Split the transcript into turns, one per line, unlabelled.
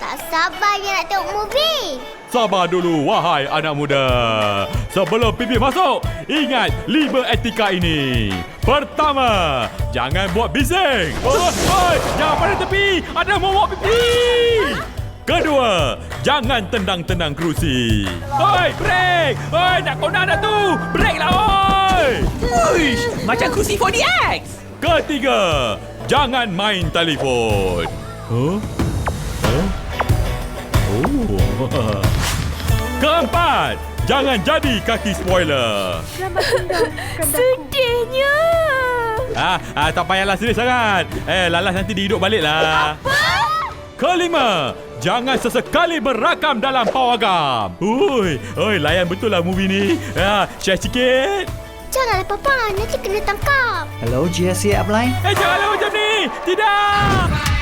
Tak sabarnya nak tengok movie.
Sabar dulu, wahai anak muda. Sebelum pipi masuk, ingat 5 etika ini. Pertama, jangan buat bising. Oi, jangan pada tepi. Ada mau buat pipi. Kedua, jangan tendang-tendang kerusi. Oi, break. Oi, nak kona dah tu. Break lah, oi.
Uish, macam kerusi 4DX.
Ketiga, jangan main telefon. Huh? Huh? Oh. Keempat, jangan jadi kaki spoiler.
Sedihnya.
Tak payahlah serius sangat. Lalas nanti dihidup balik lah.
Apa?
Kelima, jangan sesekali berakam dalam pawagam. Oi, layan betul lah movie ni. Share sikit.
Janganlah Papa, nanti kena tangkap.
Hello, GSC upline.
Janganlah macam ni. Tidak.